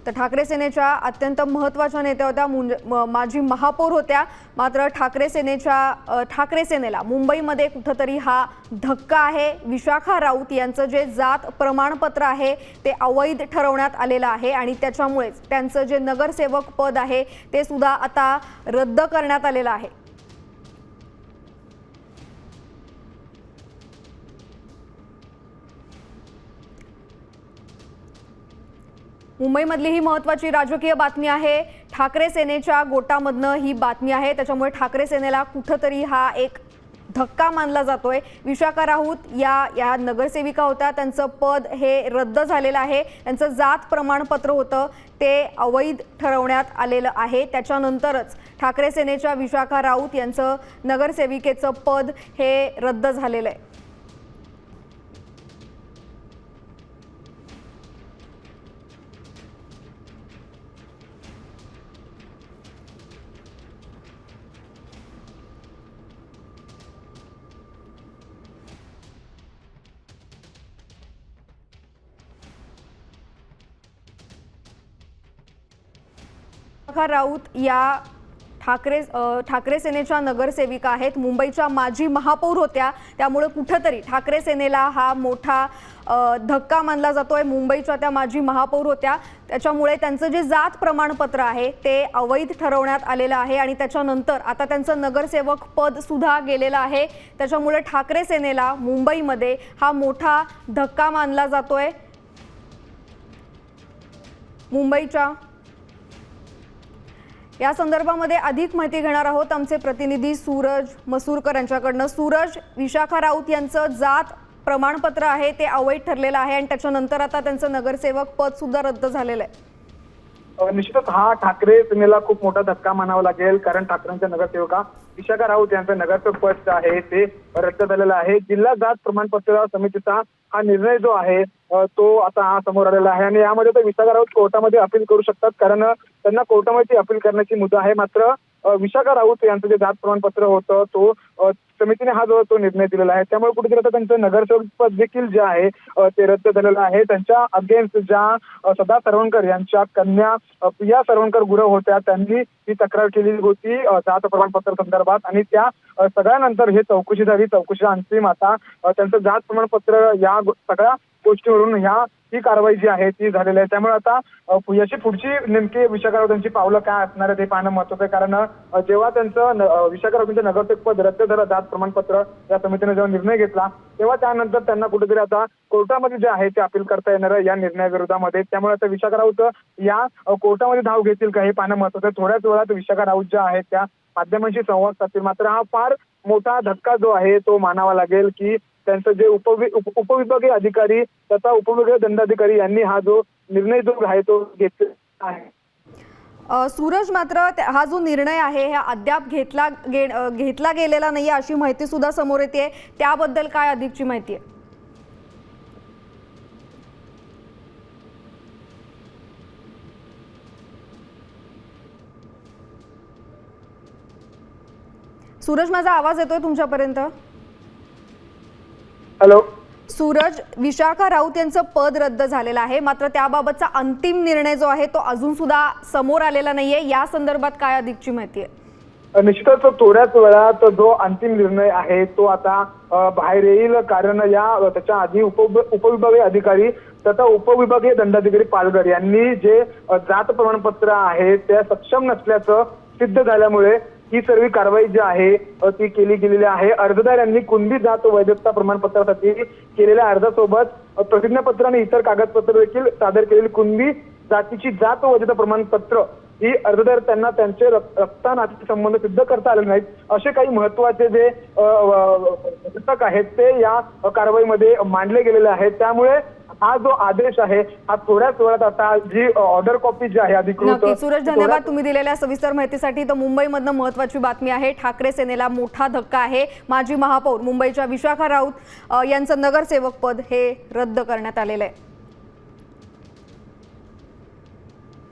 तर ठाकरे सेनेच्या अत्यंत महत्त्वाच्या नेत्या होत्या, माजी महापौर होत्या। मात्र ठाकरे सेनेला मुंबईमध्ये कुठेतरी हा धक्का आहे। विशाखा राऊत यांचं जे जात प्रमाणपत्र आहे ते अवैध ठरवण्यात आलेलं आहे आणि त्याच्यामुळेच त्यांचं जे नगरसेवक पद आहे ते सुद्धा आता रद्द करण्यात आलेलं आहे। मुंबईमधली ही महत्त्वाची राजकीय बातमी आहे। ठाकरे सेनेच्या गोटामधनं ही बातमी आहे, त्याच्यामुळे ठाकरे सेनेला कुठेतरी हा एक धक्का मानला जातोय। विशाखा राऊत या नगरसेविका होत्या, त्यांचं पद हे रद्द झालेलं आहे। त्यांचं जात प्रमाणपत्र होतं ते अवैध ठरवण्यात आलेलं आहे। त्याच्यानंतरच ठाकरे सेनेच्या विशाखा राऊत यांचं नगरसेविकेचं पद हे रद्द झालेलं आहे। विशाखा राऊत या ठाकरे सेनेच्या नगरसेविका आहेत, मुंबईच्या माजी महापौर होत्या। त्यामुळे कुठेतरी ठाकरे सेनेला हा मोठा धक्का मानला जातोय। मुंबईच्या त्या माजी महापौर होत्या, त्याच्यामुळे त्यांचं जे जात प्रमाणपत्र आहे ते अवैध ठरवण्यात आलेलं आहे आणि त्याच्यानंतर आता त्यांचं नगरसेवक पद सुद्धा गेलेलं आहे। त्याच्यामुळे ठाकरे सेनेला मुंबईमध्ये हा मोठा धक्का मानला जातोय। मुंबईच्या या संदर्भामध्ये अधिक माहिती घेणार आहोत आमचे प्रतिनिधी सूरज मसूरकर यांच्याकडनं। सूरज, विशाखा राऊत यांचं जात प्रमाणपत्र आहे ते अवैध ठरलेलं आहे आणि त्याच्यानंतर आता त्यांचं नगरसेवक पद सुद्धा रद्द झालेलं आहे। निश्चितच हा ठाकरे सेनेला खूप मोठा धक्का मानावा लागेल, कारण ठाकरेंच्या नगरसेवका विशाखा राऊत यांचं नगरसेवक पद आहे ते रद्द झालेलं आहे। जिल्हा जात प्रमाणपत्र समितीचा हा निर्णय जो आहे तो आता हा समोर आलेला आहे आणि यामध्ये तर विशाखा राऊत कोर्टामध्ये अपील करू शकतात, कारण त्यांना कोर्टामध्ये अपील करण्याची मुदत आहे। मात्र विशाखा राऊत यांचं जे जात प्रमाणपत्र होतं तो समितीने हा जो तो निर्णय दिलेला आहे, त्यामुळे कुठेतरी आता त्यांचं नगरसेवक पद देखील जे आहे ते रद्द झालेलं आहे। त्यांच्या अगेन्स्ट ज्या सदा सरवणकर यांच्या कन्या प्रिया सरवणकर गुरव होत्या, त्यांनी ही तक्रार केलेली होती जात प्रमाणपत्र संदर्भात आणि त्या सगळ्यानंतर हे चौकशी झाली। चौकशीच्या अंतिम आता त्यांचं जात प्रमाणपत्र या सगळ्या गोष्टीवरून ही कारवाई जी आहे ती झालेली आहे। त्यामुळे आता याची पुढची नेमकी विशाखा राऊत यांची पावलं काय असणार आहे ते पाहणं महत्त्वाचं आहे, कारण जेव्हा त्यांचं विशाखा राऊत यांचं नगरसेवक पद रद्द झालं जात प्रमाणपत्र या समितीने जेव्हा निर्णय घेतला, तेव्हा त्यानंतर त्यांना कुठेतरी आता कोर्टामध्ये जे आहे ते अपील करता येणार आहे या निर्णयाविरोधामध्ये। त्यामुळे आता विशाखा राऊत या कोर्टामध्ये धाव घेतील का हे पाहणं महत्त्वाचं आहे। थोड्याच वेळात विशाखा राऊत ज्या आहेत त्या माध्यमांशी संवाद साधतील। मात्र हा फार मोठा धक्का जो आहे तो मानावा लागेल की त्यांचं जे उपविभागीय अधिकारी तथा उपविभागीय दंडाधिकारी यांनी हा जो निर्णय जो आहे तो घेतला आहे। सूरज, मात्र हा जो निर्णय आहे हा अद्याप घेतला गेलेला नाहीये अशी माहिती सुद्धा समोर येते, त्याबद्दल काय अधिकची माहिती आहे? सूरज, माझा आवाज येतोय तुमच्यापर्यंत? हॅलो सूरज, विशाखा राऊत यांचं पद रद्द झालेलं आहे, मात्र त्याबाबतचा अंतिम निर्णय जो आहे तो अजून सुद्धा समोर आलेला नाहीये, या संदर्भात काय अधिकची माहिती आहे? निश्चितच थोड्याच वेळात जो अंतिम निर्णय आहे तो आता बाहेर येईल, कारण त्याच्या आधी उपविभागीय अधिकारी तथा उपविभागीय दंडाधिकारी पालघर यांनी जे जात प्रमाणपत्र आहे ते सक्षम नसल्याचं सिद्ध झाल्यामुळे ही सर्व कारवाई जी आहे ती केली गेलेली आहे। अर्जदार यांनी कुणबी जात वैधता प्रमाणपत्रासाठी केलेल्या अर्जासोबत प्रतिज्ञापत्र आणि इतर कागदपत्र देखील सादर केलेली कुणबी जातीची जात वैधता प्रमाणपत्र ही अर्जदार त्यांना त्यांचे रक्तानाते संबंध सिद्ध करता आले नाहीत असे काही महत्वाचे जे घटक आहेत ते या कारवाईमध्ये मांडले गेलेले आहेत। त्यामुळे हा जो आदेश आहे हा थोड्याच वेळात आता जी ऑर्डर कॉपी जी आहे अधिकृत। सूरज, धन्यवाद तुम्ही दिलेल्या सविस्तर माहितीसाठी। तर मुंबईमधनं महत्त्वाची बातमी आहे, ठाकरे सेनेला मोठा धक्का आहे। माजी महापौर मुंबईच्या विशाखा राऊत यांचं नगरसेवक पद हे रद्द करण्यात आलेलं आहे।